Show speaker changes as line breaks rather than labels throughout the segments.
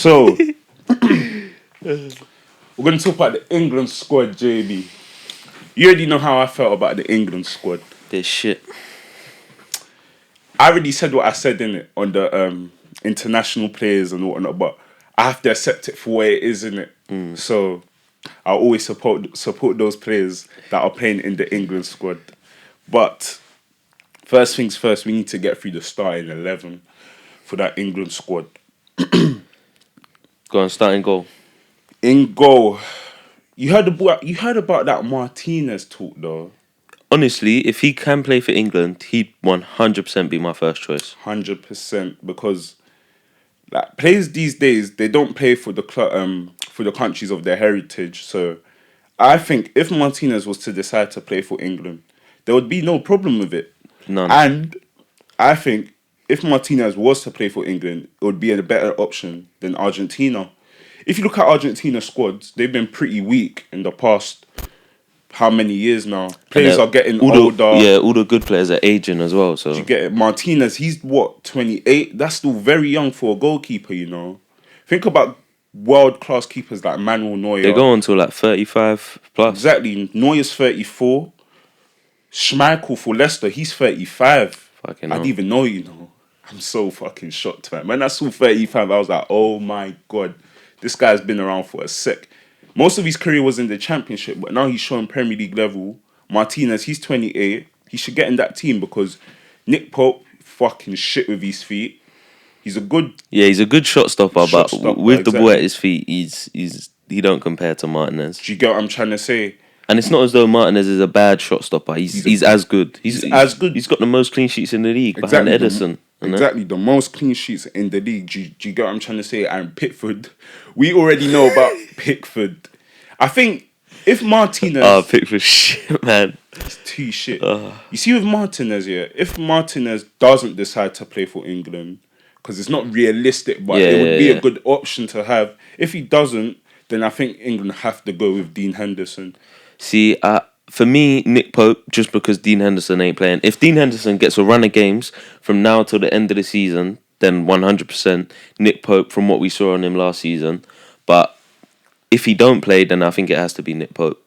So, we're going to talk about the England squad, JB. You already know how I felt about the England squad.
This shit.
I already said what I said in it on the international players and whatnot, but I have to accept it for what it is, innit? So, I'll always support those players that are playing in the England squad. But first things first, we need to get through the starting 11 for that England squad.
Go on, start in goal.
In goal, you heard about that Martinez talk though.
Honestly, if he can play for England, he'd 100% be my first choice.
100%, because like players these days, they don't play for the countries of their heritage. So I think if Martinez was to decide to play for England, there would be no problem with it.
None.
And I think if Martinez was to play for England, it would be a better option than Argentina. If you look at Argentina's squads, they've been pretty weak in the past how many years now? Players are getting older.
All the good players are aging as well. So
You get it. Martinez, he's what, 28? That's still very young for a goalkeeper, you know. Think about world-class keepers like Manuel Neuer.
they go on to like 35 plus.
Exactly. Neuer's 34. Schmeichel for Leicester, he's 35.
Fucking
I
hell.
didn't even know, you know. I'm so fucking shocked, man. When I saw 35, I was like, oh my God. This guy's been around for a sec. Most of his career was in the Championship, but now he's showing Premier League level. Martinez, he's 28. He should get in that team because Nick Pope, fucking shit with his feet. He's a good...
Yeah, he's a good shot stopper, but with the ball
exactly.
at his feet, he don't compare to Martinez.
Do you get what I'm trying to say?
And it's not as though Martinez is a bad shot stopper. He's as good. He's
as good.
He's got the most clean sheets in the league behind Ederson.
Exactly, the most clean sheets in the league. Do you get what I'm trying to say? And Pickford, we already know about Pickford. I think if Martinez...
Pickford shit, man.
It's too shit. You see with Martinez, yeah, if Martinez doesn't decide to play for England, because it's not realistic, but it would be a good option to have. If he doesn't, then I think England have to go with Dean Henderson.
See, for me, Nick Pope, just because Dean Henderson ain't playing. If Dean Henderson gets a run of games from now till the end of the season, then 100% Nick Pope from what we saw on him last season. But if he don't play, then I think it has to be Nick Pope.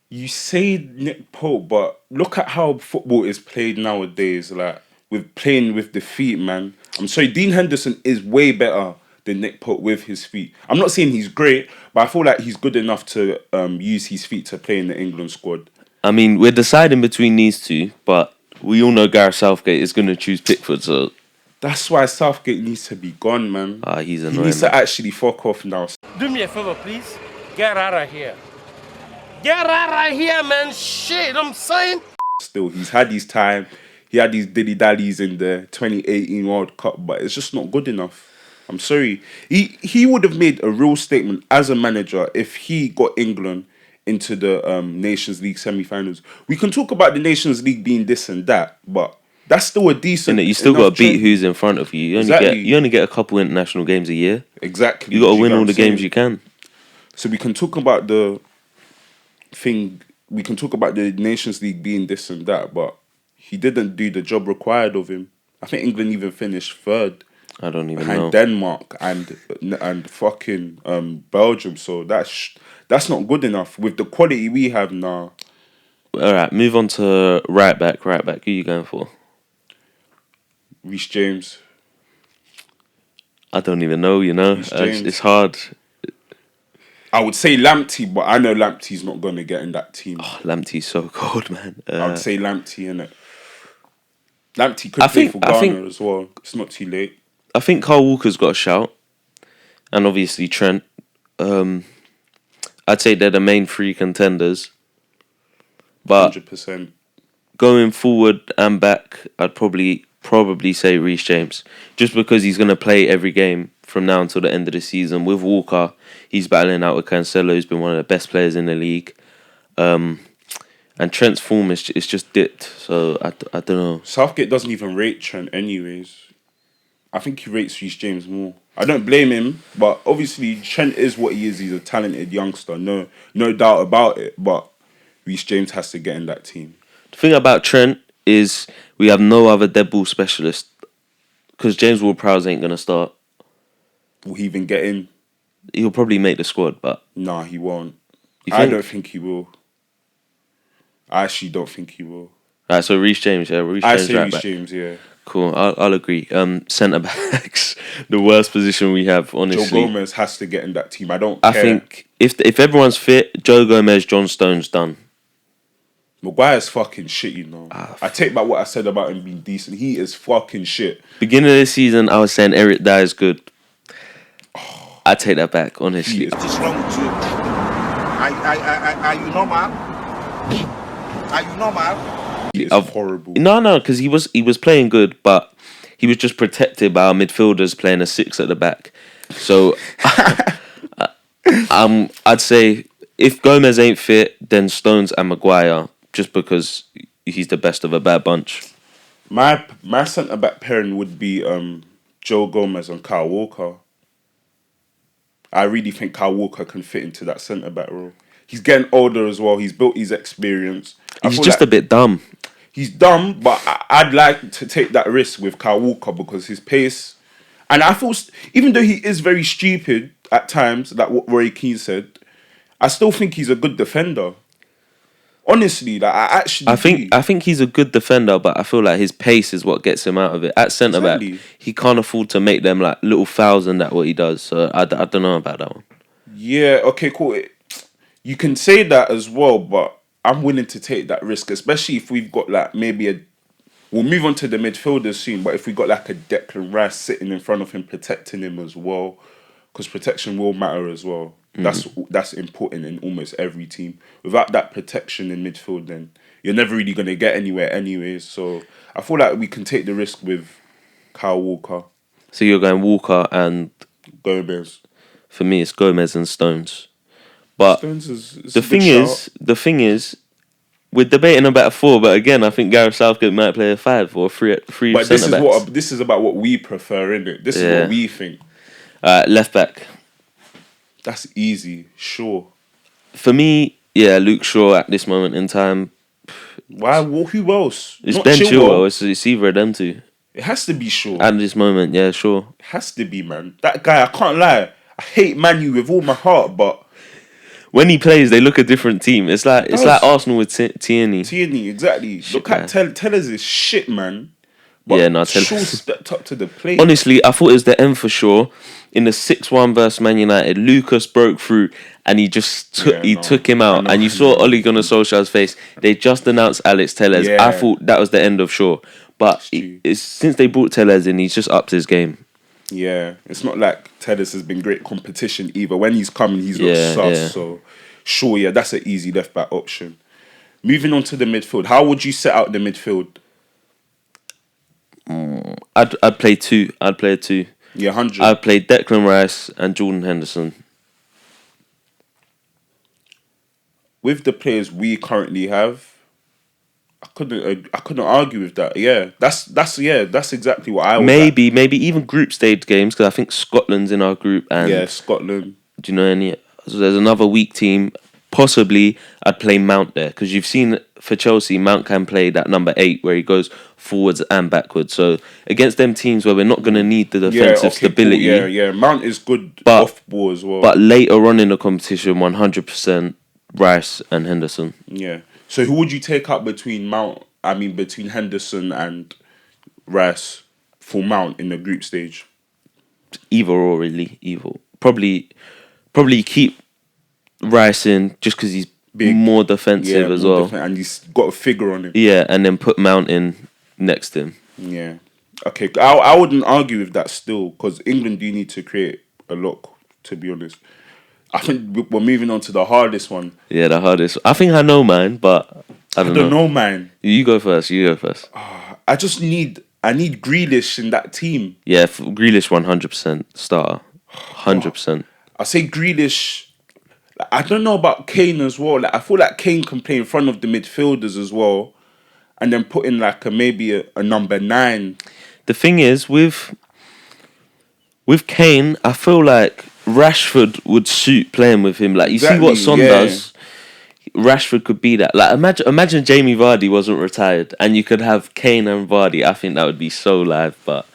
You say Nick Pope, but look at how football is played nowadays. Like, with playing with the feet, man. I'm sorry, Dean Henderson is way better than Nick Pope with his feet. I'm not saying he's great, but I feel like he's good enough to use his feet to play in the England squad.
I mean, we're deciding between these two, but we all know Gareth Southgate is going to choose Pickford, so...
That's why Southgate needs to be gone, man.
He's annoying.
He needs to actually fuck off now.
Do me a favor, please. Get out of here. Get out of here, man. Shit, I'm saying.
Still, he's had his time. He had these dilly-dallies in the 2018 World Cup, but it's just not good enough. I'm sorry. He would have made a real statement as a manager if he got England into the Nations League semi-finals. We can talk about the Nations League being this and that, but that's still a decent...
You still got to beat who's in front of you. You only get a couple international games a year.
Exactly.
You got to win all the games you can.
So we can talk about the thing... We can talk about the Nations League being this and that, but he didn't do the job required of him. I think England even finished third.
I don't even
behind
know.
Denmark and fucking Belgium. So that's not good enough with the quality we have now.
All right, move on to right back. Who are you going for?
Reece James.
I don't even know. It's hard.
I would say Lamptey, but I know Lamptey's not going to get in that team.
Oh, Lamptey's so cold, man.
I would say Lamptey, innit? Lamptey could play for Ghana as well. It's not too late.
I think Kyle Walker's got a shout. And obviously Trent. I'd say they're the main three contenders. But
100%.
Going forward and back, I'd probably say Reece James. Just because he's going to play every game from now until the end of the season. With Walker, he's battling out with Cancelo, who's been one of the best players in the league. And Trent's form is just dipped. So I don't know.
Southgate doesn't even rate Trent anyways. I think he rates Reece James more. I don't blame him, but obviously Trent is what he is. He's a talented youngster, no doubt about it. But Reece James has to get in that team.
The thing about Trent is we have no other dead ball specialist because James Ward-Prowse ain't going to start.
Will he even get in?
He'll probably make the squad, but
Nah, he won't.
you
I
think?
don't think he will. I actually don't think he will.
Right, so Reece James, yeah, Reece
I
James
say
right
Reece
back.
James, yeah.
Cool, I'll agree. Centre backs, the worst position we have,
Joe
honestly.
Gomez has to get in that team. I don't
I
care.
think if everyone's fit, Joe Gomez, John Stones done.
Maguire's fucking shit, you know.
Ah,
I take back what I said about him being decent. He is fucking shit.
Beginning of the season, I was saying Eric Dyer is good. I take that back, honestly.
He is.
What is wrong with you? Are you normal? Are you normal?
He is horrible.
No, because he was playing good, but he was just protected by our midfielders playing a 6 at the back. So, I'd say if Gomez ain't fit, then Stones and Maguire, just because he's the best of a bad bunch.
My centre back pairing would be Joe Gomez and Kyle Walker. I really think Kyle Walker can fit into that centre back role. He's getting older as well. He's built his experience.
He's just a bit dumb.
He's dumb, but I'd like to take that risk with Kyle Walker because his pace. And I feel, even though he is very stupid at times, like what Roy Keane said, I still think he's a good defender. Honestly, like I
think he's a good defender, but I feel like his pace is what gets him out of it. At centre back, he can't afford to make them like little fouls and that what he does. So I don't know about that one.
Yeah, okay, cool. You can say that as well, but I'm willing to take that risk, especially if we've got like maybe we'll move on to the midfielders soon, but if we got like a Declan Rice sitting in front of him, protecting him as well, because protection will matter as well. That's important in almost every team. Without that protection in midfield, then you're never really going to get anywhere anyways. So I feel like we can take the risk with Kyle Walker.
So you're going Walker and
Gomez.
For me, it's Gomez and Stones. But
Stones is
the thing is, we're debating about a 4, but again, I think Gareth Southgate might play a 5 or 3
But
centre backs.
this is about what we prefer, innit? This is what we think.
Left back.
That's easy, sure.
For me, yeah, Luke Shaw at this moment in time.
Why? Who else?
It's
Not
Ben
Chilwell.
Chilwell. It's either of them two.
It has to be Shaw.
At this moment, yeah, sure.
It has to be, man. That guy, I can't lie. I hate Man U with all my heart, but
when he plays, they look a different team. It's like Arsenal with Tierney.
Tierney, exactly. Look at Tellers is shit, man.
But yeah,
Shaw stepped up to the plate.
Honestly, I thought it was the end for Shaw. In the 6-1 versus Man United, Lucas broke through and he just took him out. And you saw Ole Gunnar Solskjaer's face. They just announced Alex Tellez.
Yeah.
I thought that was the end of Shaw. But since they brought Tellez in, he's just upped his game.
Yeah, it's not like Tellez has been great competition either. When he's coming, he's not sus. Yeah. So, sure, yeah, that's an easy left-back option. Moving on to the midfield. How would you set out the midfield?
I'd play 2. I'd play a 2.
Yeah, 100.
I'd play Declan Rice and Jordan Henderson.
With the players we currently have, I couldn't argue with that. Yeah, that's exactly what I would.
Maybe even group stage games, because I think Scotland's in our group. And
yeah, Scotland.
Do you know any? So there's another weak team. Possibly, I'd play Mount there, because you've seen for Chelsea, Mount can play that number 8 where he goes forwards and backwards. So against them teams where we're not going to need the defensive stability.
Cool. Yeah. Mount is good off ball as well.
But later on in the competition, 100% Rice and Henderson.
Yeah. So who would you take out between Henderson and Rice for Mount in the group stage?
Either or, really. Either. Probably keep Rice in just because he's big, more defensive as well.
And he's got a figure on him.
Yeah, and then put Mount in next to him.
Yeah. Okay, I wouldn't argue with that still, because England do need to create a lot, to be honest. I think we're moving on to the hardest one.
Yeah, the hardest. I think I know mine, but I don't know
mine.
You go first.
I need Grealish in that team.
Yeah, Grealish 100% starter. 100%.
I say Grealish. I don't know about Kane as well. Like, I feel like Kane can play in front of the midfielders as well, and then put in like maybe a number 9.
The thing is with Kane, I feel like Rashford would suit playing with him. Like you see what Son does. Rashford could be that. Like imagine Jamie Vardy wasn't retired and you could have Kane and Vardy. I think that would be so live. But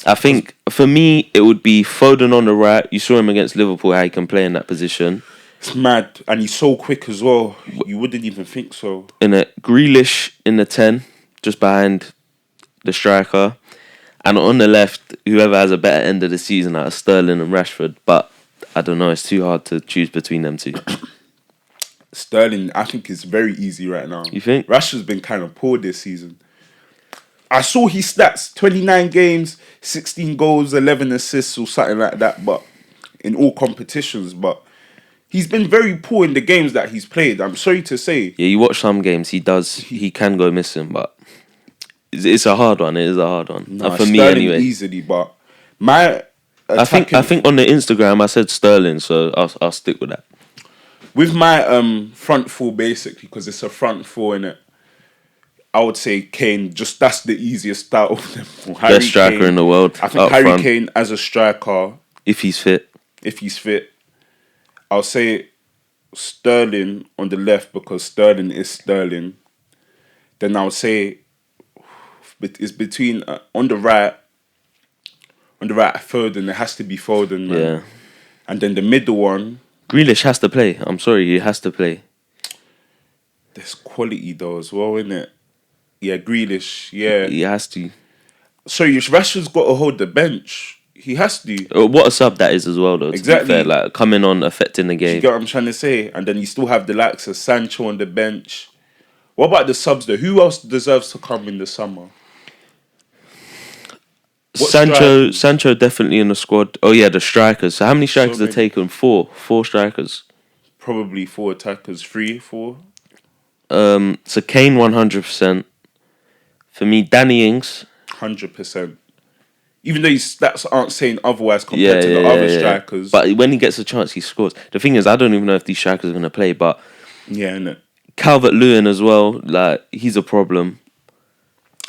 I think for me it would be Foden on the right. You saw him against Liverpool how he can play in that position.
It's mad, and he's so quick as well. You wouldn't even think so.
In a Grealish in the 10, just behind the striker, and on the left, whoever has a better end of the season out of Sterling and Rashford. But I don't know, it's too hard to choose between them two.
Sterling, I think, is very easy right now.
You think?
Rashford's been kind of poor this season. I saw his stats: 29 games, 16 goals, 11 assists, or something like that. But in all competitions, but he's been very poor in the games that he's played. I'm sorry to say.
Yeah, you watch some games, he can go missing, but it's a hard one. It is a hard one.
No,
For me,
Sterling
anyway.
easily, but my
I think on the Instagram I said Sterling, so I'll stick with that.
with my front four basically, because it's a front four in it. I would say Kane. Just that's the easiest start of them.
Best striker in the world.
I think
up
Harry
front,
Kane as a striker,
if he's fit.
if he's fit. I'll say Sterling on the left because Sterling is Sterling. Then I'll say it's between on the right Foden. It has to be Foden, man.
Yeah.
And then the middle one,
Grealish has to play. I'm sorry, he has to play.
there's quality though as well, innit? Yeah, Grealish. Yeah.
He has to.
Sorry, Rashford's got to hold the bench. He has to.
What a sub that is as well, though. To
Exactly.
be fair, like coming on, affecting the
You
game.
get what I'm trying to say? And then you still have the likes of Sancho on the bench. What about the subs though? Who else deserves to come in the summer? What
Sancho definitely in the squad. Oh yeah, the strikers. So how many strikers are
many.
taken? Four strikers.
Probably 4 attackers, 3, 4.
So Kane 100%. For me, Danny Ings.
100%. Even though his stats aren't saying otherwise compared to the other strikers.
But when he gets a chance, he scores. The thing is, I don't even know if these strikers are going to play, but
yeah, innit?
Calvert-Lewin as well, like, he's a problem.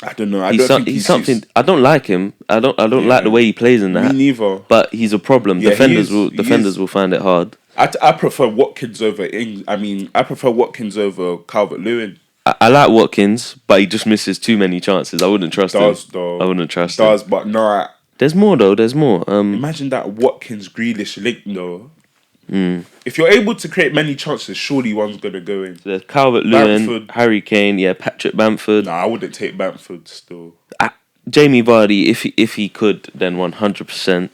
I don't know. I
He's
don't think
he's something. I don't like him. I don't like the way he plays in that.
Me neither.
But he's a problem.
Yeah,
Defenders
he is.
will find it hard.
I prefer Watkins over I prefer Watkins over Calvert-Lewin.
I like Watkins, but he just misses too many chances. I wouldn't trust him.
Though.
I wouldn't trust
Does,
him.
but no.
There's more though. There's more.
Imagine that Watkins Grealish link though. If you're able to create many chances, surely one's gonna go in.
There's Calvert-Lewin,
Bamford.
Harry Kane, Patrick Bamford.
Nah, I wouldn't take Bamford still.
Jamie Vardy, if he could, then 100%.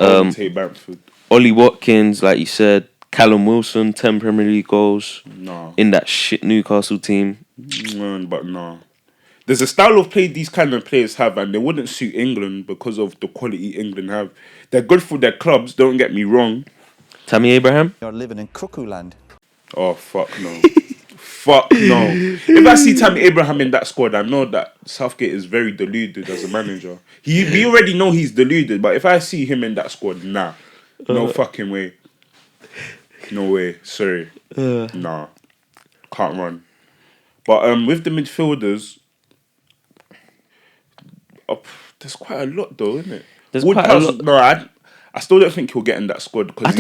I wouldn't take Bamford.
Ollie Watkins, like you said, Callum Wilson, 10 Premier League goals
No.
in that shit Newcastle team.
But no. There's a style of play these kind of players have, and they wouldn't suit England because of the quality England have. They're good for their clubs, don't get me wrong.
Tammy Abraham?
You're living in cuckoo land.
Oh, fuck no. Fuck no. If I see Tammy Abraham in that squad, I know that Southgate is very deluded as a manager. We already know he's deluded, but if I see him in that squad, nah. No fucking way. No way. Sorry. Nah. Can't run. But with the midfielders, there's quite a lot though, isn't it?
There's quite a lot.
No, I still don't think he'll get in that squad because
I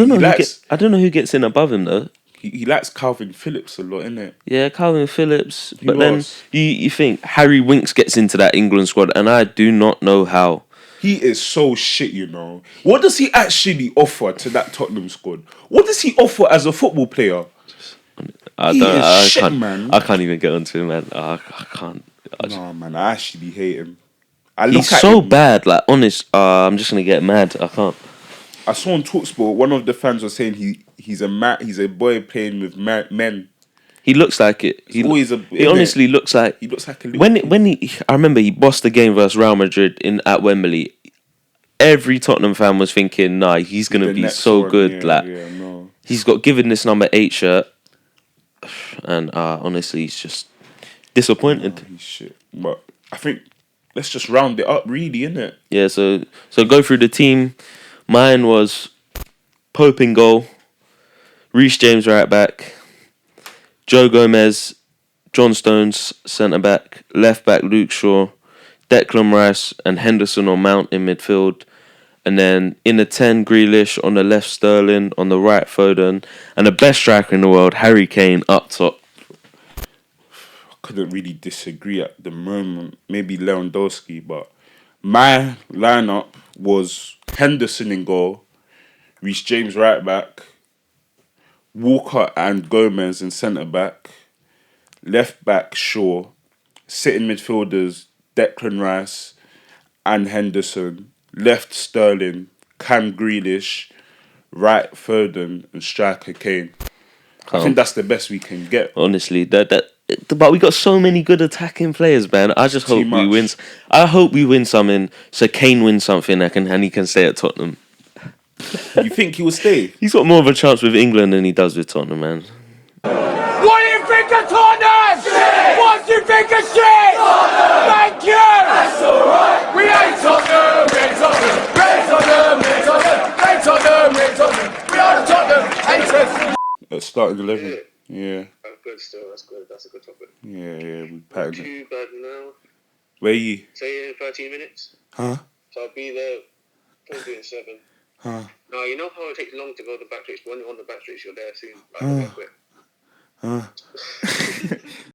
don't know who gets in above him though.
he likes Calvin Phillips a lot, innit?
Yeah, Calvin Phillips.
Who
But then
else?
you think Harry Winks gets into that England squad, and I do not know how.
He is so shit, you know. What does he actually offer to that Tottenham squad? What does he offer as a football player?
I can't even get onto him, man. I can't.
No, man, I actually hate him.
He's so bad. Like, honest. I'm just gonna get mad. I can't.
I saw on TalkSport, one of the fans was saying he's a boy playing with men.
He looks like it. He honestly looks like.
He looks like a little
I remember he bossed the game versus Real Madrid at Wembley. Every Tottenham fan was thinking, nah, he's gonna be so good.
No.
He's got given this number 8 shirt, and honestly, he's just disappointed.
He's shit. But I think let's just round it up, really, innit?
Yeah. So go through the team. Mine was Pope in goal, Reece James right back, Joe Gomez, John Stones centre back, left back Luke Shaw, Declan Rice and Henderson or Mount in midfield, and then in the 10 Grealish, on the left Sterling, on the right Foden, and the best striker in the world Harry Kane up top.
Couldn't really disagree at the moment. Maybe Lewandowski, but My lineup was Henderson in goal, Reece James right back, Walker and Gomez in centre back, left back Shaw, sitting midfielders Declan Rice and Henderson, left Sterling, Cam Grealish, right Foden, and striker Kane. I think that's the best we can get.
Honestly, but we got so many good attacking players, man. I just
Too
hope we
much.
win. I hope we win something, so Kane wins something, and he can stay at Tottenham.
You think he will stay?
He's got more of a chance with England than he does with Tottenham, man.
What do you think of Tottenham? Shit! What do you think of shit? Tottenham! Thank you! That's alright! We ain't Tottenham! We ain't Tottenham! We ain't Tottenham! We ain't Tottenham! We ain't Tottenham! We ain't Tottenham! We are the Tottenham haters!
Starting 11. Yeah.
Oh, good still. That's good. That's a good topic.
Yeah, we
Not
patterned it.
too bad now.
Where you?
Say in 13 minutes.
Huh?
So I'll be there. Probably in 7.
Huh?
Now, you know how it takes long to go to the back streets? When you're on the back streets, you're there soon. Like, quick.
Huh?